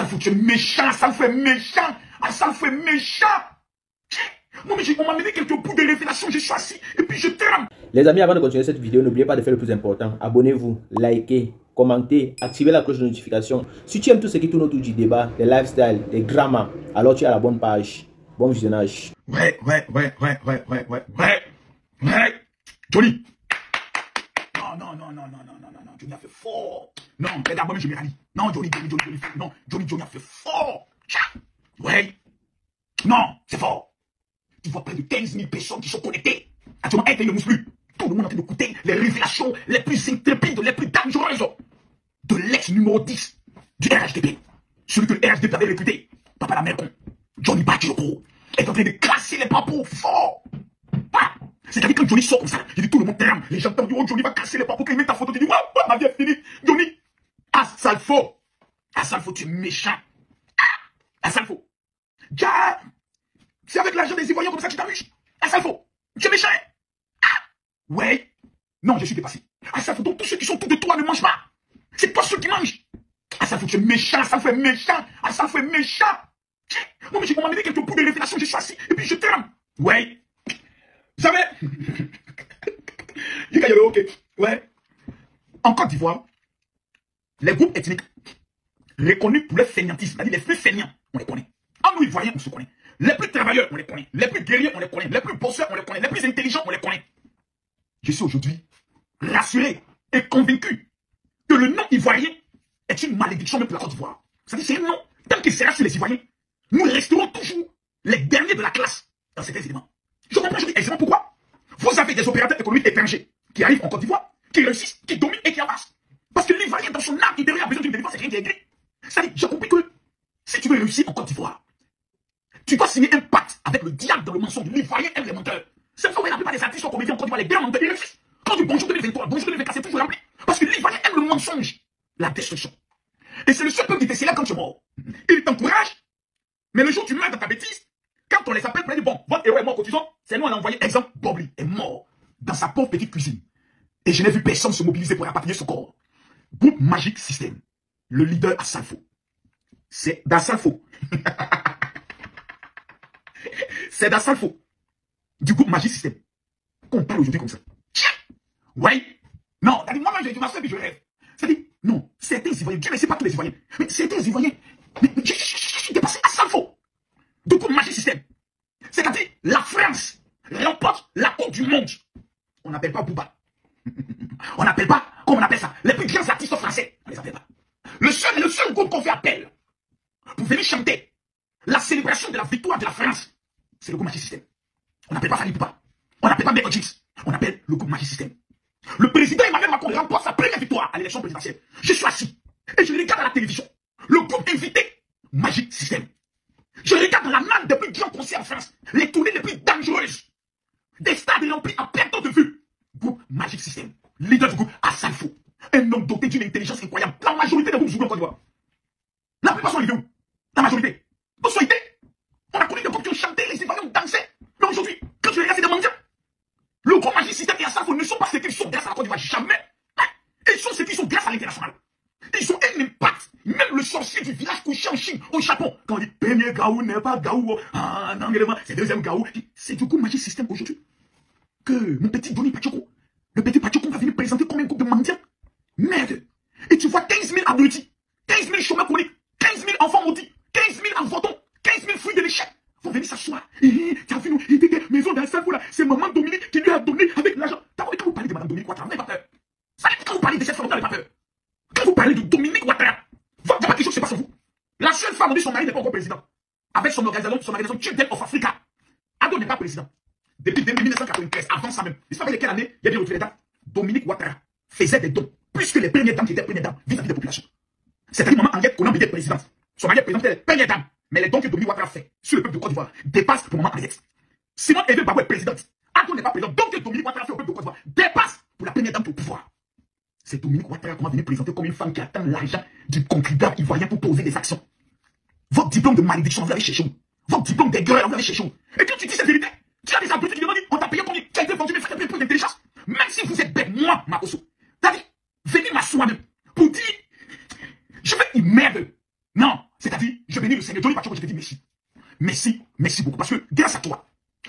Assalfo, tu es méchant, Assalfo est méchant. Assalfo est méchant. Moi, mais on m'a mené quelques bouts de révélation, je suis assis et puis je tremble. Les amis, avant de continuer cette vidéo, n'oubliez pas de faire le plus important. Abonnez-vous, likez, commentez, activez la cloche de notification. Si tu aimes tout ce qui tourne autour du débat, des lifestyles, des dramas, alors tu es à la bonne page. Bon visionnage. Ouais. Johnny. Non. Johnny a fait fort. Non, regarde, moi, je me rallie. Non, Johnny. Non, Johnny a fait fort. Ouais. Non, c'est fort. Tu vois près de 15 000 personnes qui sont connectées. Actuellement, elle ne mousse plus. Tout le monde est en train d'écouter les révélations les plus intrépides, les plus dangereuses de l'ex numéro 10 du RHDP. Celui que le RHDP avait recruté. Papa la mère con. Johnny Bakayoko est en train de classer les papos fort. C'est-à-dire que Johnny sort comme ça, il dit tout le monde t'aime. Les gens t'entendent, oh Johnny va casser les papos, quand il met ta photo, tu dis, ouais, ma vie est finie. Johnny, Assalfo, tu es méchant. Assalfo. C'est avec l'argent des Ivoiriens comme ça que tu t'amuses. Assalfo, tu es méchant. Ouais. Non, je suis dépassé. Assalfo, donc tous ceux qui sont tout de toi ne mangent pas. C'est toi ceux qui mangent. Assalfo, tu es méchant. Assalfo est méchant. Moi, mais on m'a mené quelques bouts de révélation, je suis assis et puis je tremble. Ouais. Vous savez, ok. Ouais. En Côte d'Ivoire, les groupes ethniques reconnus pour leur fainéantisme, c'est-à-dire les plus fainéants, on les connaît. En nous, Ivoiriens, on se connaît. Les plus travailleurs, on les connaît. Les plus guerriers, on les connaît. Les plus bosseurs, on les connaît. Les plus intelligents, on les connaît. Je suis aujourd'hui rassuré et convaincu que le nom ivoirien est une malédiction même pour la Côte d'Ivoire. C'est-à-dire c'est un nom, tant qu'il sera sur les Ivoiriens, nous resterons toujours les derniers de la classe dans certains éléments. Je comprends, je dis exactement pourquoi. Vous avez des opérateurs économiques étrangers qui arrivent en Côte d'Ivoire, qui réussissent, qui dominent et qui avancent. Parce que l'Ivoirien, dans son âme intérieure, a besoin d'une défense, c'est rien qui est gris. C'est-à-dire, j'ai compris que si tu veux réussir en Côte d'Ivoire, tu dois signer un pacte avec le diable dans le mensonge. L'Ivoirien aime les menteurs. C'est pourquoi la plupart des artistes sont comédiens en Côte d'Ivoire, les grands menteurs, ils réussissent. Quand du bonjour 2023, bonjour 2024, c'est toujours rempli. Parce que l'Ivoirien aime le mensonge, la destruction. Et c'est le seul peuple qui te célèbre quand tu es mort. Il t'encourage, mais le jour où tu meurs dans ta bêtise, quand on les appelle pour dire, bon, votre héros est mort cotisant, c'est nous on a envoyé, exemple, Bobli est mort dans sa pauvre petite cuisine. Et je n'ai vu personne se mobiliser pour rapatrier ce corps. Groupe Magic System, le leader Assalfo. C'est d'Assalfo. C'est d'Assalfo. Du groupe Magic System. Qu'on parle aujourd'hui comme ça. Ouais. Non, moi, je m'assois et je rêve. C'est-à-dire, non, certains Ivoiriens, je ne sais pas tous les Ivoiriens, mais certains Ivoiriens, je suis dépassé Assalfo. Du coup, Magic System. C'est-à-dire, la France remporte la Coupe du Monde. On n'appelle pas Booba. On n'appelle pas, comment on appelle ça, les plus grands artistes français. On les appelle pas. Le seul groupe qu'on fait appel pour venir chanter la célébration de la victoire de la France, c'est le groupe Magic System. On n'appelle pas Fanny Booba. On n'appelle pas Michael Jackson. On appelle le groupe Magic System. Le président Emmanuel Macron remporte sa première victoire à l'élection présidentielle. Je suis assis et je regarde à la télévision le groupe invité Magic System. Je regarde dans la manne des plus grands concerts en France, les tournées les plus dangereuses, des stades remplis à perte de vue. Groupe Magic System, leader du groupe Assalfo, un homme doté d'une intelligence incroyable. La majorité des groupes jouent en Côte d'Ivoire. La plupart sont arrivés où? La majorité. Vous soyez, on a connu des groupes qui ont chanté, les Ivoiriens ont dansé. Mais aujourd'hui, quand tu regardes, c'est des mendiants. Le groupe Magic System et Assalfo ne sont pas ce qu'ils sont grâce à la Côte d'Ivoire, jamais. Ils sont ce qu'ils sont grâce à l'international. Ils ont un impact. Même le sorcier du village couché en Chine, au Japon, quand on dit premier Gaou n'est pas Gaou, ah non, c'est deuxième Gaou. C'est du coup Magic System aujourd'hui que mon petit Johnny Bakayoko, le petit Bakayoko va venir présenter comme un groupe de mendiants. Merde. Et tu vois 15 000 abrutis, 15 000 chômeurs chroniques, 15 000 enfants maudits, 15 000 avantons, 15 000 fruits de l'échec. Vont venir s'asseoir. Tu as vu nous, il était maison d'Assalfo là. C'est maman Dominique qui lui a donné avec l'argent. T'as vu quand vous parlez de madame Dominique Ouattara, vous n'avez pas peur. Ça quand vous parlez de cette femme, vous n'avez pas peur. Quand vous parlez de Dominique Ouattara, il n'y a pas quelque chose qui se passe en vous. La seule femme, on dit son mari n'est pas encore président. Avec son organisation Children of Africa. Ado n'est pas président. Depuis 1993, avant ça même. Il savait quelle année il y a bien retrouvé les dates. Dominique Ouattara faisait des dons, plus que les premières dames qui étaient premières dames vis-à-vis des populations. C'est-à-dire, maman Henriette Konan était présidente. Son mari est président, les premières dames. Mais les dons que Dominique Ouattara fait sur le peuple de Côte d'Ivoire dépassent pour maman Henriette. Simone Eve Babou est présidente. Ado n'est pas président. Donc que Dominique Ouattara fait au peuple de Côte d'Ivoire dépasse pour la première dame au pouvoir. C'est Dominique Ouattara qu'on va venir présenter comme une femme qui attend l'argent du contribuable ivoirien pour poser des actions. Votre diplôme de malédiction, vous l'avez cherché où? Votre diplôme d'aigreur, vous l'avez cherché où? Et quand tu dis cette vérité, tu as des abrutis qui demandent, on t'a payé combien? Tu as été vendu, mais faites plus d'intelligence. Même si vous êtes bête, moi, Makoso, t'as dit, venez m'asseoir même pour dire, je vais y merde. Non, C'est-à-dire, je bénis le Seigneur. Johnny Pacheco, je te dis merci. Merci, merci beaucoup. Parce que grâce à toi,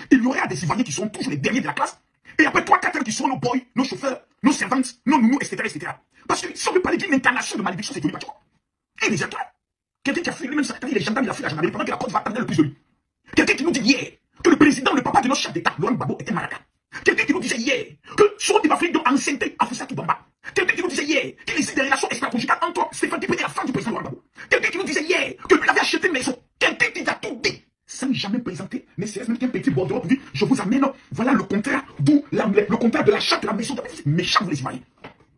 il y aurait des Ivoiriens qui sont toujours les derniers de la classe. Et après 3-4 ans qui sont nos boys, nos chauffeurs, nos servantes, nos nounous, etc., etc. Parce que si on veut parler d'une incarnation de malédiction, c'est Johnny Pacheco. Et les toi, quelqu'un qui a fait lui-même ça, les gendarmes, il a fait la gendarmerie pendant que la Côte d'Ivoire attendait le plus de lui. Quelqu'un qui nous dit hier que le président, le papa de notre chef d'État, Laurent Gbagbo, était malade. Quelqu'un qui nous disait hier que son Afrique doit enceinter Afoussa Toubamba. Quelqu'un qui nous disait hier qu'il existe des relations extra-conjugales entre Stéphane Dipé et la femme du président Laurent Gbagbo. Quelqu'un qui nous disait hier que lui avait acheté une maison. Quelqu'un qui a tout dit sans jamais présenter, ne serait-ce même qu'un petit bordereau pour dire je vous amène, voilà le contrat, d'où le contrat de l'achat de la maison. Méchant, vous les Ivoiriens.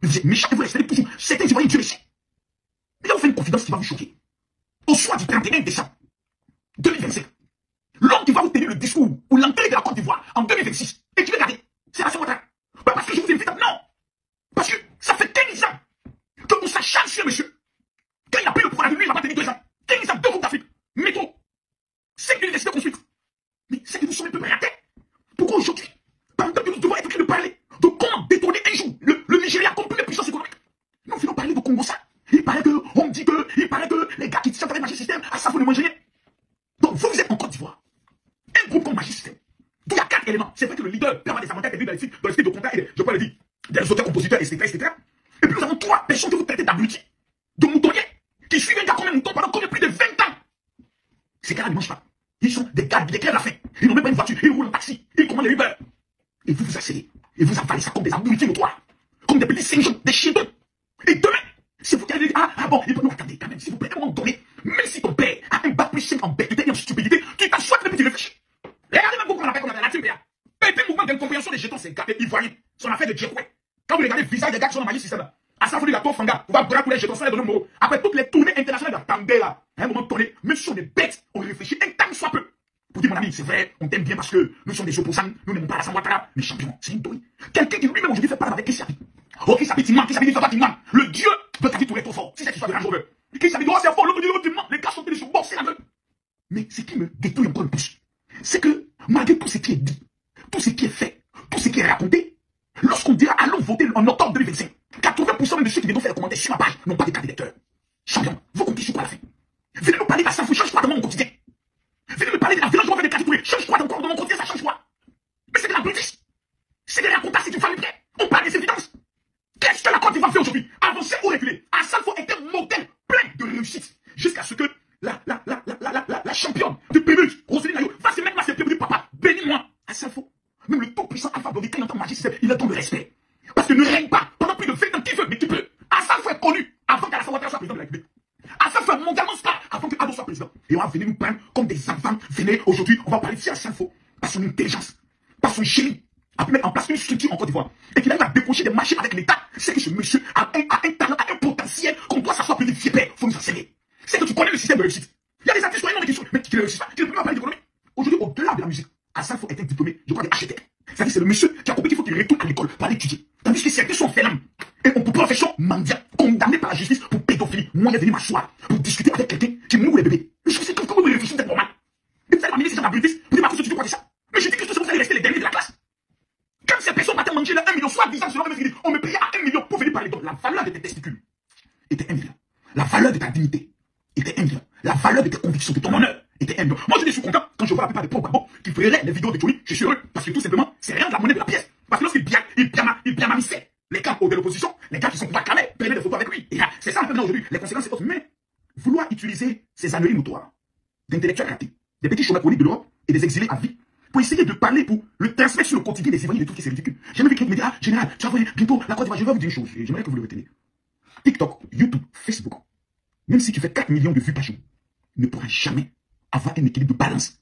Vous êtes méchants, vous restez toujours. Certains Ivoiriens, Dieu le sait. Mais là, on fait une confidence qui va vous choquer. Au soir du 31 décembre 2025, l'homme qui va vous tenir le discours ou l'entrée de la Côte d'Ivoire en 2026, et tu veux regarder, c'est la Ouattara. Pas parce que je vous invite, non. Parce que ça fait 15 ans qu'on s'acharne sur monsieur. Quand il a pris le pouvoir de lui, il a maintenu 2 ans. 15 ans, 2 groupes d'Afrique. Métro. 5 universités construites. Mais c'est que nous sommes un peu ratés. Pourquoi aujourd'hui, pendant que nous devons être obligés de parler de comment détourner un jour le Nigeria comme plus de puissance économique, nous venons parler de Congo ça. Il paraît que, on me dit que, il paraît que les gars qui chantent avec Magic System, à ça, vous ne mangez rien. Donc, vous êtes en Côte d'Ivoire. Un groupe comme Magic System. D'où il y a 4 éléments. C'est vrai que le leader peut avoir des avantages dans les styles de contrat et je peux le dire, des auteurs, compositeurs, etc., etc. Et puis nous avons 3 personnes que vous traitez d'abrutis, de moutonniers, qui suivent un gars comme un mouton pendant plus de 20 ans. Ces gars-là ne mangent pas. Ils sont des gars, des crèves la faim. Ils n'ont même pas une voiture. Ils roulent en taxi. Ils commandent des Uber. Et vous vous asseyez. Et vous avalez ça comme des abrutis notoires. Comme des petits singes, des chiens. Et demain, si vous allez dire, ah bon, il peut nous attendre quand même, s'il vous plaît, à un moment donné, même si ton père a un bac plus 5 en bête, en stupidité, tu t'assois le petit réfléchis. Regardez même beaucoup qu'on appelle comme la nature, un mouvement d'incompréhension des jetons, c'est gâté ivoirien. Son affaire de Djekoué. Quand vous regardez le visage des gars qui sont dans Magic System, à ça, vous dites la tour Fanga, vous va brûler tous les jetons, ça les donner le mot. Après toutes les tournées internationales d'attendez là, à un moment donné, même si on est bête, on réfléchit un temps soit peu. Pour dire, mon ami, c'est vrai, on t'aime bien parce que nous sommes des opposants, nous n'aimons pas la Ouattara, mais champion, c'est une douille. Quelqu'un qui lui-même aujourd'hui fait parler avec Kissabi. Oh, Kissabi, tu mens, Kissabi, il fait pas, le dieu de ta vie tout est trop fort. Si c'est qu'il soit de Range Rover. Kissabi, oh, c'est fort, l'autre dit, oh, tu mens, les gars sont tenus sur bord, c'est la gueule. Mais ce qui me détruit encore le plus, c'est que, malgré tout ce qui est dit, tout ce qui est fait, tout ce qui est raconté, lorsqu'on dira allons voter en octobre 2025, 80% de ceux qui viennent faire des commentaires sur ma page n'ont pas des cartes d'électeurs. Champion, vous comptez sur quoi à la fin? Venez me parler de la sanfou, change quoi dans mon quotidien? Venez me parler de la violence, je vais des cartes, change quoi encore dans mon quotidien, ça change quoi? Mais c'est de la bêtise. C'est des racontages, c'est du famille près. On parle des évidences. Qu'est-ce que la Côte d'Ivoire fait aujourd'hui? Avancer ou reculer? Asalfo est un modèle plein de réussite. Jusqu'à ce que la championne de Pémus, Roselyne Nayo, va se mettre là, c'est Pémus, papa, bénis-moi. Asalfo, même le tout-puissant Alpha Blondy, quand il entend Magic System, il attend le respect. Parce que ne règne pas pendant plus de 20 ans qui veut, mais qui peut. Asalfo est connu avant qu'Alassane Ouattara soit président de la République. Asalfo est mondialement star avant que Ado soit président. Et on va venir nous prendre comme des enfants. Venez, aujourd'hui, on va parler de Asalfo par son intelligence, par son génie, à mettre en place une structure en Côte d'Ivoire. Et qu'il arrive à décrocher des marchés avec l'État. C'est que ce monsieur a un talent, a un potentiel qu'on doit s'asseoir plus vite. Faut nous enseigner. C'est que tu connais le système de réussite. Il y a des artistes qui ne réussissent pas, qui ne peuvent pas parler d'économie. Aujourd'hui, au-delà de la musique, Asalfo est un diplômé, je crois, des architectes. C'est-à-dire c'est le monsieur qui a compris qu'il faut qu'il retourne à l'école pour aller étudier. Tandis que certains sont phénomènes. Et on peut profession mendiante, condamné par la justice pour pédophilie. Moi, il est venu m'asseoir pour discuter avec quelqu'un qui nourrit les bébés. Mais je sais que comment vous réfléchissez, c'est normal. Et vous allez m'amener ces gens d'abrutis, vous dites, Marcus, tu crois ça? Mais je dis que vous allez rester les derniers de la classe. Quand ces personnes m'ont mangé là 1 million, soit 10 ans, selon mes idées, on me payait à 1 million pour venir parler. Donc la valeur de tes testicules était 1 million. La valeur de ta dignité était 1 million. La valeur de tes convictions, de ton honneur était 1 million. Moi, je suis content quand je vois la plupart des pauvres babos qui feraient les vidéos de Johnny. Je suis heureux parce que tout simplement, c'est rien de la monnaie de la pièce. Parce que lorsqu'il bien mamisait les camps de l'opposition, les gars qui sont pas clamés, prenaient des photos avec lui. Et c'est ça un peu aujourd'hui. Les conséquences, c'est autre. Mais vouloir utiliser ces âneries notoires d'intellectuels ratés, des petits chômeurs chroniques de l'Europe et des exilés à vie, pour essayer de parler, pour le transmettre sur le quotidien des Ivoiriens de tout, c'est ridicule. J'ai même vu quelqu'un me dire, ah, général, tu vas voir bientôt la Côte d'Ivoire. Je vais vous dire une chose, j'aimerais que vous le retenez. TikTok, YouTube, Facebook, même si tu fais 4 millions de vues par jour, ne pourra jamais avoir un équilibre de balance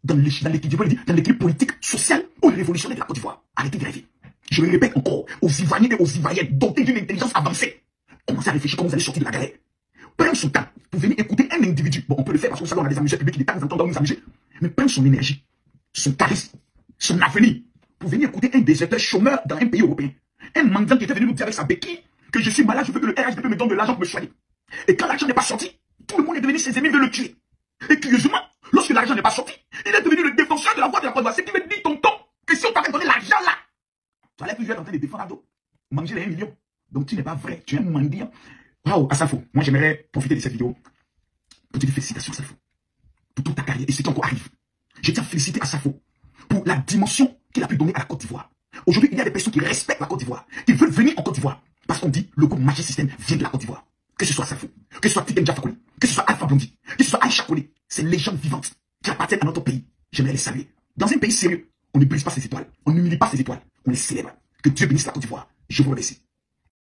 dans l'équilibre politique, social ou révolutionnaire de la Côte d'Ivoire. Arrêtez de rêver. Je le répète encore, aux Ivoiriens et aux Ivoiriennes dotés d'une intelligence avancée, commencez à réfléchir comment vous allez sortir de la galère. Prenez son temps pour venir écouter un individu. Bon, on peut le faire parce qu'on a des amuseurs publics qui de temps en temps doivent nous amuser. Mais prenez son énergie, son charisme, son avenir, pour venir écouter un déserteur chômeur dans un pays européen. Un mendiant qui était venu nous dire avec sa béquille que je suis malade, je veux que le RHDP me donne de l'argent pour me soigner. Et quand l'argent n'est pas sorti, tout le monde est devenu ses ennemis, veut le tuer. Et curieusement, lorsque l'argent n'est pas sorti, il est devenu le défenseur de la voix de la Côte d'Ivoire. C'est qui me dit, tonton, que si on t'avait donné l'argent là, tu allais toujours être en train de défendre Ado, manger les 1 million. Donc tu n'es pas vrai, tu es un mendiant. Waouh, Asalfo, moi j'aimerais profiter de cette vidéo pour te dire félicitations Salfo. Pour toute ta carrière et ce qui encore arrive. Je tiens à féliciter à Salfo pour la dimension qu'il a pu donner à la Côte d'Ivoire. Aujourd'hui, il y a des personnes qui respectent la Côte d'Ivoire, qui veulent venir en Côte d'Ivoire. Parce qu'on dit, le groupe Magic System vient de la Côte d'Ivoire. Que ce soit Salfo, que ce soit Tiken Jah Fakoly, que ce soit Alpha Blondy, que ce soit Aïcha Koné, c'est les légendes vivantes qui appartiennent à notre pays. J'aimerais les saluer. Dans un pays sérieux, on ne brise pas ses étoiles, on n'humilie pas ses étoiles, on les célèbre. Que Dieu bénisse la Côte d'Ivoire. Je vous remercie.